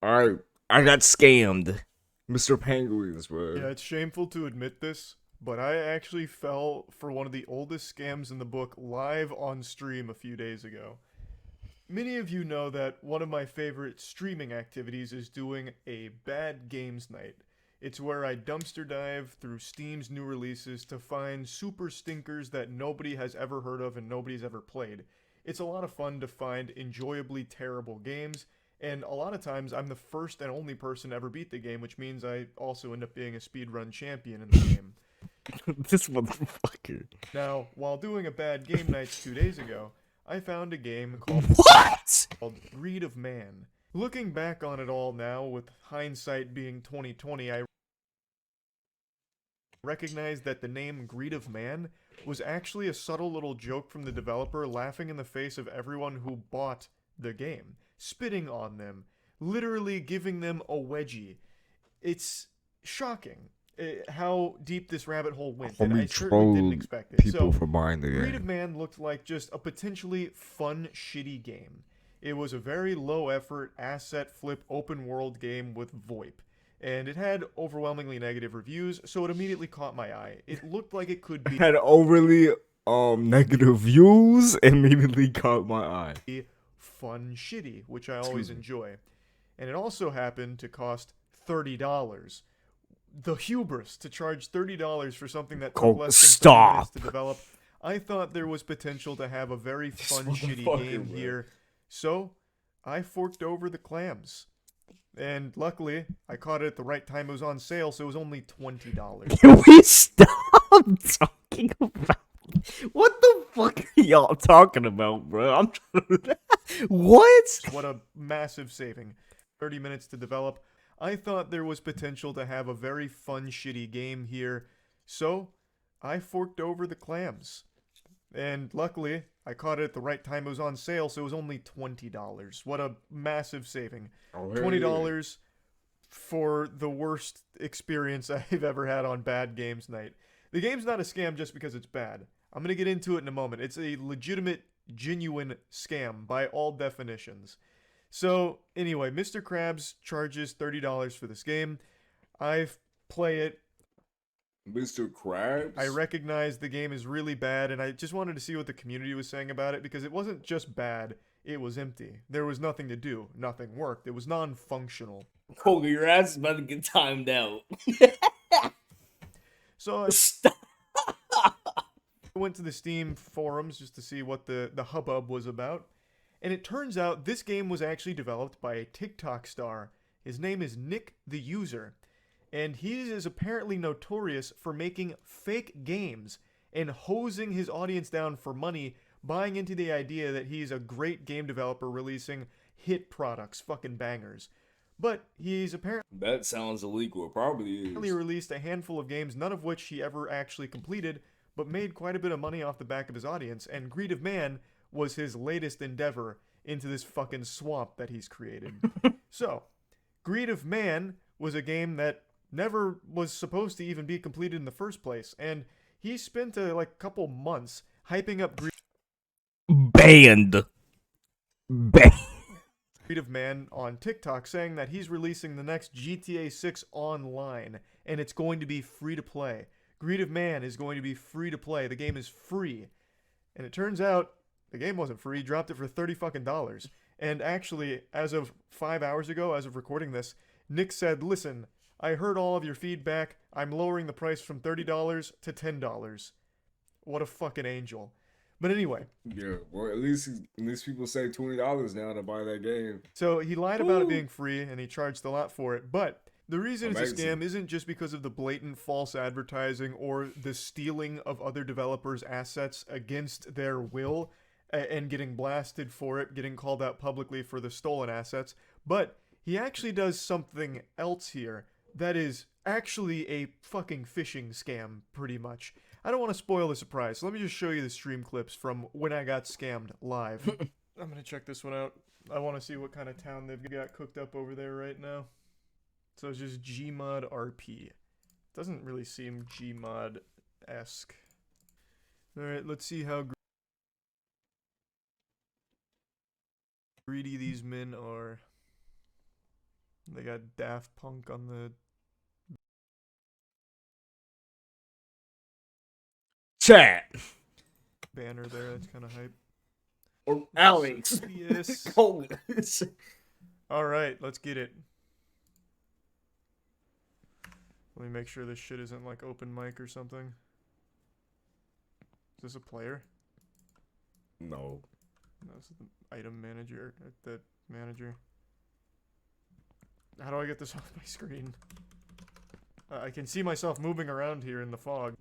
I got scammed. Mr. Penguins, Yeah, bro. it's shameful to admit this, but I actually fell for one of the oldest scams in the book live on stream a few days ago. Many of you know that one of my favorite streaming activities is doing a bad games night. It's where I dumpster dive through Steam's new releases to find super stinkers that nobody has ever heard of and nobody's ever played. It's a lot of fun to find enjoyably terrible games, and a lot of times I'm the first and only person to ever beat the game, which means I also end up being a speedrun champion in the game. This motherfucker. Now, while doing a bad game nights 2 days ago, I found a game called What? Greed of Man. Looking back on it all now, with hindsight being 2020, I recognize that the name Greed of Man was actually a subtle little joke from the developer laughing in the face of everyone who bought the game, spitting on them, literally giving them a wedgie. It's shocking how deep this rabbit hole went, and I Homie certainly didn't trolled expect it. people So, for buying the Greed of game. Man looked like just a potentially fun, shitty game. It was a very low effort, asset flip open world game with VoIP. And it had overwhelmingly negative reviews, so it immediately caught my eye. It looked like it could be Had overly negative views immediately caught my eye. fun, shitty, which I always Excuse me. enjoy. And it also happened to cost $30. The hubris to charge $30 for something that took less than 30 minutes Stop. to develop. I thought there was potential to have a very This fun, shitty motherfucker, game bro. here, so I forked over the clams. And luckily, I caught it at the right time. It was on sale, so it was only $20. Can we stop talking about what the fuck are y'all talking about, bro? I'm trying to... What? What a massive saving. 30 minutes to develop. I thought there was potential to have a very fun, shitty game here, so I forked over the clams. And luckily, I caught it at the right time. It was on sale, so it was only $20. What a massive saving. $20 for the worst experience I've ever had on Bad Games Night. The game's not a scam just because it's bad. I'm going to get into it in a moment. It's a legitimate, genuine scam by all definitions. So, anyway, Mr. Krabs charges $30 for this game. I play it. Mr. Krabs? I recognize the game is really bad, and I just wanted to see what the community was saying about it because it wasn't just bad, it was empty. There was nothing to do, nothing worked. It was non functional. Koga, your ass is about to get timed out. So I Stop. went to the Steam forums just to see what the hubbub was about. And it turns out this game was actually developed by a TikTok star. His name is Nick the User. And he is apparently notorious for making fake games and hosing his audience down for money, buying into the idea that he's a great game developer releasing hit products, fucking bangers. But he's apparently That sounds illegal. It probably is. released a handful of games, none of which he ever actually completed, but made quite a bit of money off the back of his audience, and Greed of Man was his latest endeavor into this fucking swamp that he's created. So, Greed of Man was a game that never was supposed to even be completed in the first place, and he spent a couple months hyping up Banned. Banned. Greed of Man on TikTok, saying that he's releasing the next GTA 6 online, and it's going to be free to play. Greed of Man is going to be free to play. The game is free. And it turns out the game wasn't free. He dropped it for 30 fucking dollars. And actually, as of 5 hours ago, as of recording this, Nick said, "Listen, I heard all of your feedback. I'm lowering the price from $30 to $10. What a fucking angel. But anyway, Yeah, well, at least people say $20 now to buy that game. so he lied about it being free and he charged a lot for it. But the reason it's a Amazing. scam isn't just because of the blatant false advertising or the stealing of other developers' assets against their will and getting blasted for it, getting called out publicly for the stolen assets. But he actually does something else here that is actually a fucking phishing scam, pretty much. I don't want to spoil the surprise, so let me just show you the stream clips from when I got scammed live. I'm gonna check this one out. I want to see what kind of town they've got cooked up over there right now. So it's just Gmod RP. Doesn't really seem Gmod-esque. Alright, let's see how greedy these men are. They got Daft Punk on the Chat. banner there. That's kind of hype. Or Alex. Yes. Colas. All right, let's get it. Let me make sure this shit isn't like open mic or something. Is this a player? No. No, this is the item manager. The manager. How do I get this off my screen? I can see myself moving around here in the fog.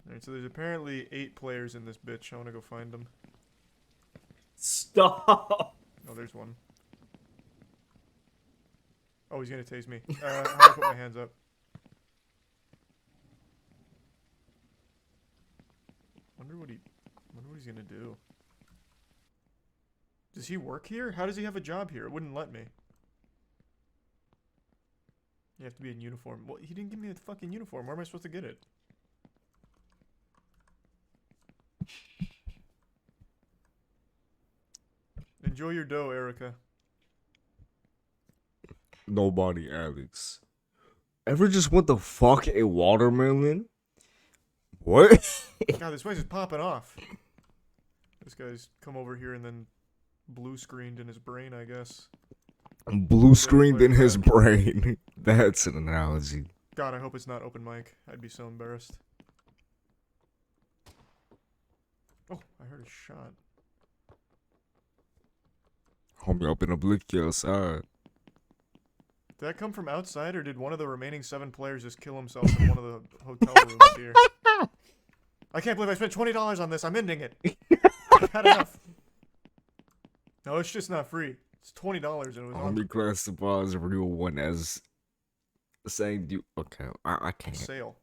Alright, so there's apparently 8 players in this bitch. I want to go find them. Stop. Oh, there's one. Oh, he's gonna tase me. How do I put my hands up? Wonder what he's gonna do. Does he work here? How does he have a job here? It wouldn't let me. You have to be in uniform. Well, he didn't give me a fucking uniform. Where am I supposed to get it? Enjoy your dough, Erica. Nobody, Alex. Ever just went to fuck a watermelon? What? God, this place is popping off. This guy's come over here and then blue screened in his brain, I guess. Blue screened in his brain. That's an analogy. God, I hope it's not open mic. I'd be so embarrassed. Oh, I heard a shot. Homie, open a blicky outside. Did that come from outside, or did one of the remaining 7 players just kill himself in one of the hotel rooms here? I can't believe I spent $20 on this. I'm ending it. I've had enough. No, it's just not free. It's $20 and it was on Homie classifies a real one as saying, "You okay? I can't. sale.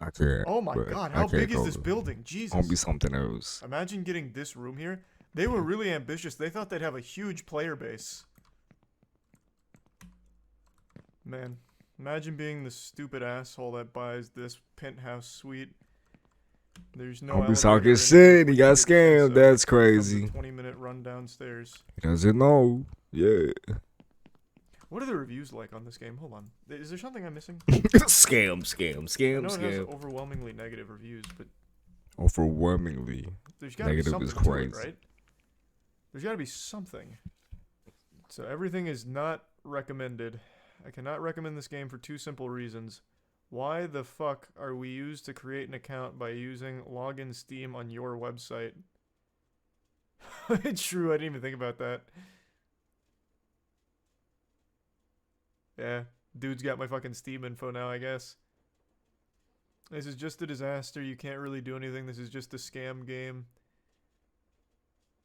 I can't. Oh my but god, I how can't big is go this to- building? Jesus. Homie, something else. Imagine getting this room here. They were really ambitious. They thought they'd have a huge player base. Man, imagine being the stupid asshole that buys this penthouse suite. There's no Homie elevator talking in it. shit. He got It's scammed. a- That's comes a crazy. 20-minute run downstairs. He doesn't know. Yeah. What are the reviews like on this game? Hold on. Is there something I'm missing? Scam, scam, I scam, know it has scam. overwhelmingly negative reviews, but Overwhelmingly. there's gotta be Negative something is to it, crazy. right? There's gotta be something. So everything is not recommended. I cannot recommend this game for 2 simple reasons. Why the fuck are we used to create an account by using login Steam on your website? It's true, I didn't even think about that. Yeah, dude's got my fucking Steam info now, I guess. This is just a disaster. You can't really do anything. This is just a scam game.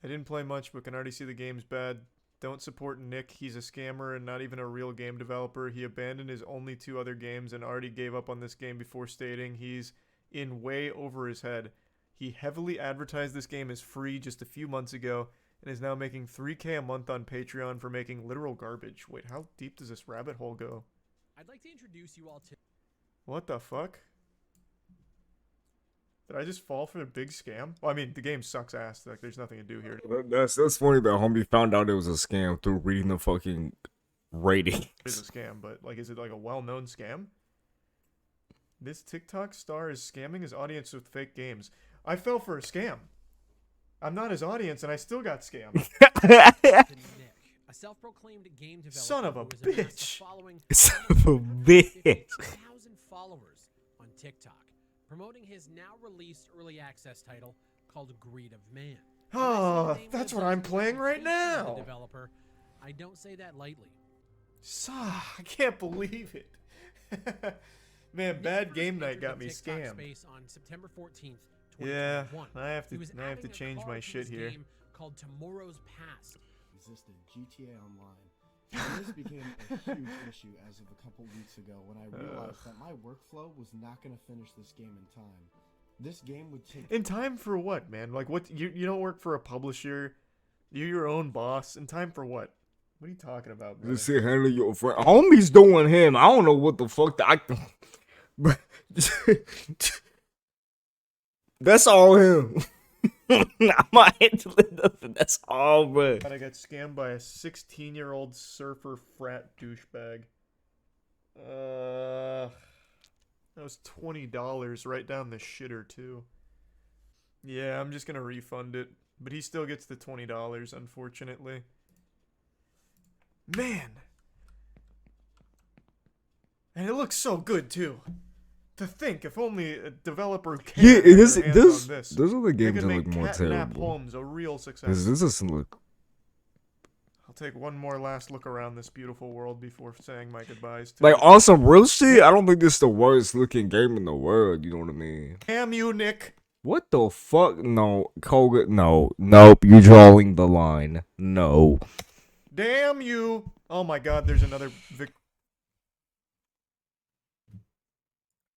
I didn't play much, but can already see the game's bad. Don't support Nick. He's a scammer and not even a real game developer. He abandoned his only 2 other games and already gave up on this game before stating he's in way over his head. He heavily advertised this game as free just a few months ago and is now making $3K a month on Patreon for making literal garbage. Wait, how deep does this rabbit hole go? I'd like to introduce you all to... What the fuck? Did I just fall for a big scam? Well, I mean, the game sucks ass. Like, there's nothing to do here. That's funny that homie found out it was a scam through reading the fucking ratings. It's a scam, but, like, is it, like, a well-known scam? This TikTok star is scamming his audience with fake games. I fell for a scam. I'm not his audience, and I still got scammed. Nick, a self-proclaimed game developer Son of a who has amassed a bitch. following Son of a bitch. 50,000 followers on TikTok, promoting his now released early access title called Greed of Man. Oh, that's what I'm playing right now. The developer, I don't say that lightly. I can't believe it. Man, Nick bad first game night entered got the me TikTok scammed. space on September 14th, Yeah, 2021. I have He was to adding a change car my to shit this here. game called Tomorrow's Past. Existed GTA Online. And this became a huge issue as of a couple weeks ago when I realized that my workflow was not going to finish this game in time. This game would take... In time for what, man? Like, what? You don't work for a publisher. You're your own boss. In time for what? What are you talking about, brother? Just say handle your friend. Homie's doing him. I don't know what the fuck. But that's all him. I'm not handling nothing. That's all, bro. I got scammed by a 16-year-old surfer frat douchebag. That was $20 right down the shitter, too. Yeah, I'm just gonna refund it. But he still gets the $20, unfortunately. Man! And it looks so good, too. To think, if only a developer can Yeah, get it is. their hands This on this. those are the They games could that make look more Catnap terrible. Homes a real success. This doesn't look. I'll take one more last look around this beautiful world before saying my goodbyes to Like, it. on some real shit, I don't think this is the worst looking game in the world. You know what I mean? Damn you, Nick! What the fuck? No, Koga. No, nope. You're drawing the line. No. Damn you! Oh my god, there's another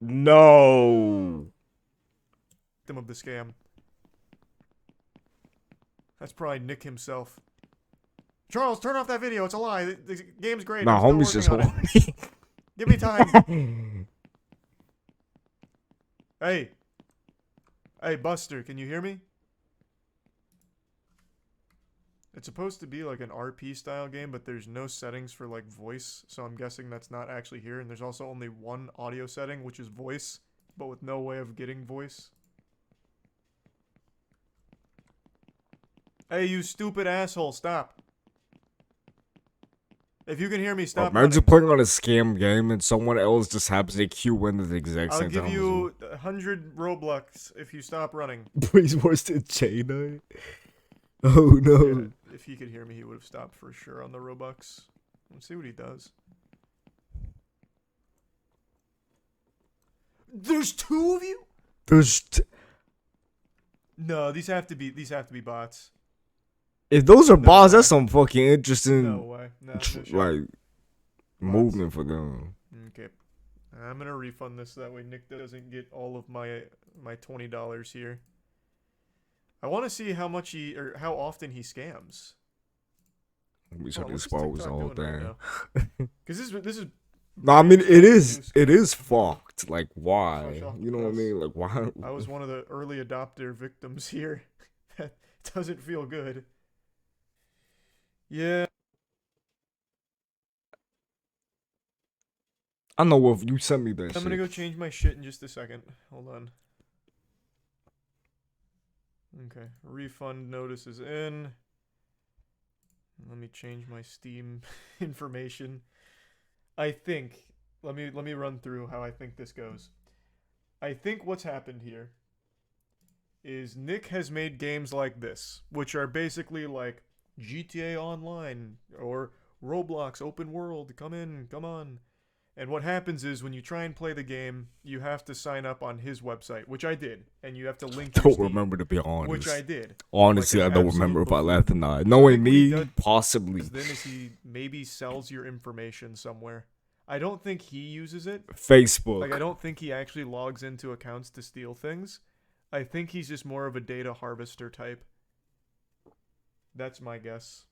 No. victim of the scam. That's probably Nick himself. Charles, turn off that video. It's a lie. The game's great. Nah, I'm homie's still just working on it. horny. Give me time. Hey. Hey, Buster, can you hear me? It's supposed to be like an RP style game, but there's no settings for like voice, so I'm guessing that's not actually here. And there's also only one audio setting, which is voice, but with no way of getting voice. Hey, you stupid asshole, stop. If you can hear me, stop Imagine running. playing on a scam game and someone else just happens to queue in at the exact I'll same give time. you 100 Robux if you stop running. He's worse than Chain. Oh no. Yeah, if he could hear me, he would have stopped for sure on the Robux. Let's see what he does. There's two of you? No, these have to be bots. If those are No bots, way. that's some fucking interesting No way. No, no shot. like movement for them. Okay. I'm gonna refund this so that way Nick doesn't get all of my $20 here. I want to see how much how often he scams. We should Oh, what's expose the TikTok whole doing right thing. Because this is. No, I mean it brand is new fucked. Like why? Fresh off the You know what I press. mean? Like why? I was one of the early adopter victims here. That doesn't feel good. Yeah. I know if you sent me that I'm gonna shit. go change my shit in just a second. Hold on. Okay. Refund notice is in. Let me change my Steam information. I think let me run through how I think this goes. I think what's happened here is Nick has made games like this, which are basically like GTA Online or Roblox open world. Come in, come on. And what happens is when you try and play the game, you have to sign up on his website, which I did, and you have to link your Don't Steam, remember, to be honest. which I did. Honestly, like I an don't remember if I absolute laughed or buffoon. not. I Knowing think what he me, does possibly. Then is he maybe sells your information somewhere. I don't think he uses it. Facebook. Like I don't think he actually logs into accounts to steal things. I think he's just more of a data harvester type. That's my guess.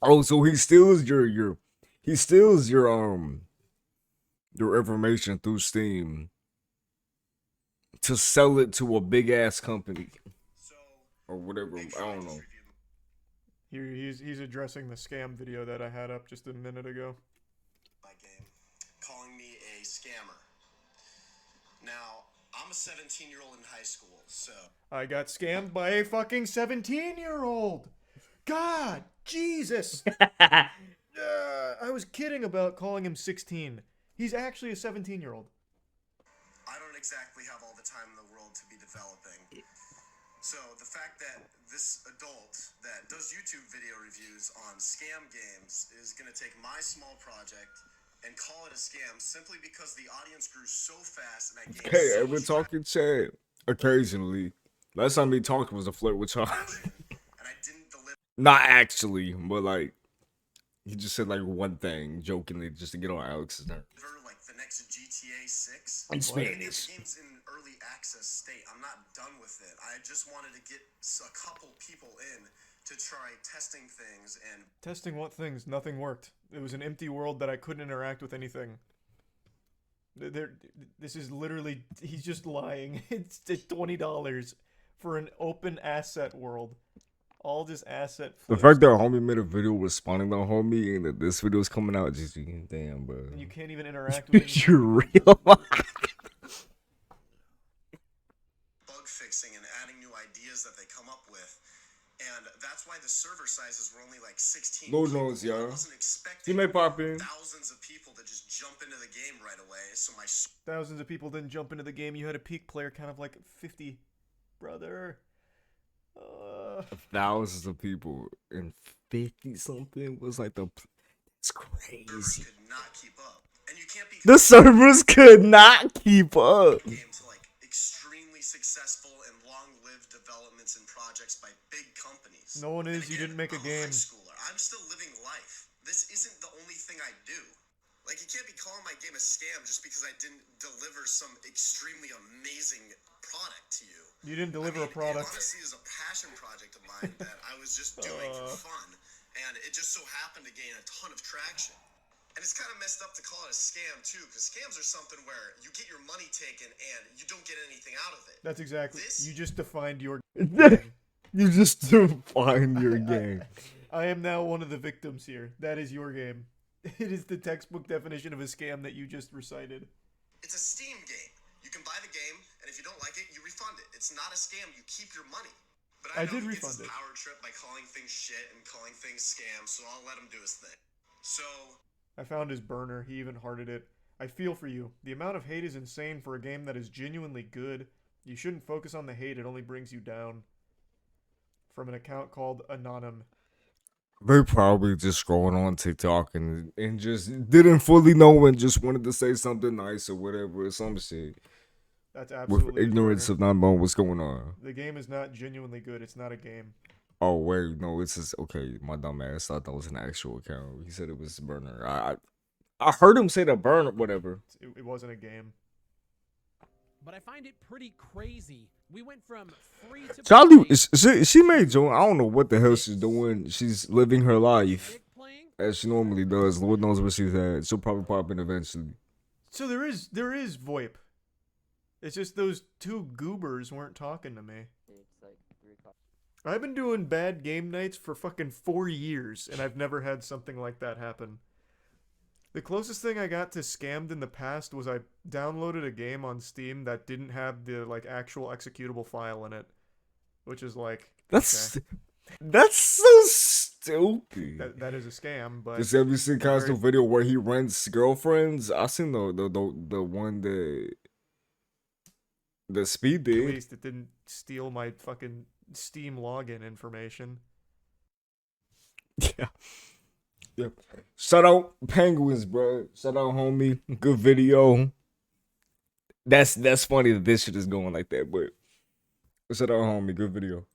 Oh, so he steals your information through Steam to sell it to a big ass company or whatever. I don't know. Here he's addressing the scam video that I had up just a minute ago. My game, calling me a scammer. Now, I'm a 17-year-old in high school, so I got scammed by a fucking 17-year-old. God, Jesus. I was kidding about calling him 16. He's actually a 17-year-old. I don't exactly have all the time in the world to be developing. So the fact that this adult that does YouTube video reviews on scam games is going to take my small project and call it a scam simply because the audience grew so fast and I gained Hey, so we're much talking chat occasionally. Last time we talked was a flirt with y'all. traction, and I didn't deliver. Not actually, but like he just said like one thing jokingly just to get on Alex's nerve. Like the next GTA 6. In Even if Spanish. the game's in early access state, I'm not done with it. I just wanted to get a couple people in to try testing things and Testing what things? Nothing worked. It was an empty world that I couldn't interact with anything. This is literally, he's just lying. It's $20. for an open asset world. All just asset The flips. fact that homie made a video responding to homie and that this video is coming out, just damn, bro. And you can't even interact with any You're real. Bug fixing and adding new ideas that they come up with. And that's why the server sizes were only like 16 Lord people. knows, I y'all. wasn't He expecting may pop in. thousands of people to just jump into the game right away. So my Thousands of people didn't jump into the game. You had a peak player count of like 50. Brother. Thousands of people and 50 something was like the. It's servers crazy. could not keep up. And you can't be The servers could not keep up. game to like extremely successful and long-lived developments and projects by big companies. No one is. And You again, didn't make a I'm game. high schooler. I'm still living life. This isn't the only thing I do. Like, you can't be calling my game a scam just because I didn't deliver some extremely amazing product to you. You didn't deliver a It product. honestly is a passion project of mine that I was just doing for fun, and it just so happened to gain a ton of traction. And it's kind of messed up to call it a scam too, because scams are something where you get your money taken and you don't get anything out of it. That's exactly. This- You just defined your. You just define your game. I am now one of the victims here. That is your game. It is the textbook definition of a scam that you just recited. It's a Steam game. You can buy the game, and if you don't like it, you refund it. It's not a scam. You keep your money. But I I know did he gets refund his it. power trip by calling things shit and calling things scams, so I'll let him do his thing. So, I found his burner. He even hearted it. I feel for you. The amount of hate is insane for a game that is genuinely good. You shouldn't focus on the hate. It only brings you down. From an account called Anonym. They probably just scrolling on TikTok and just didn't fully know and just wanted to say something nice or whatever or some shit. That's absolutely With his ignorance burner. of not knowing what's going on. The game is not genuinely good. It's not a game. Oh wait, no, it's just okay. My dumb ass thought that was an actual account. He said it was burner. I heard him say the burner, whatever. It wasn't a game. But I find it pretty crazy. We went from free to Charlie, play, she made Joan. I don't know what the hell she's doing. She's living her life Nick playing, as she normally does. Lord knows where she's at. She'll probably pop in eventually. So there is VoIP. It's just those two goobers weren't talking to me. I've been doing bad game nights for fucking 4 years, and I've never had something like that happen. The closest thing I got to scammed in the past was I downloaded a game on Steam that didn't have the like actual executable file in it, which is like That's so stupid. that is a scam. But Just have you seen constant very- video where he rents girlfriends? I seen the one that Speed at did. least it didn't steal my fucking Steam login information. Yeah. Yep. Shout out Penguins, bro. Shout out homie. Good video. That's funny that this shit is going like that, but shout out homie. Good video.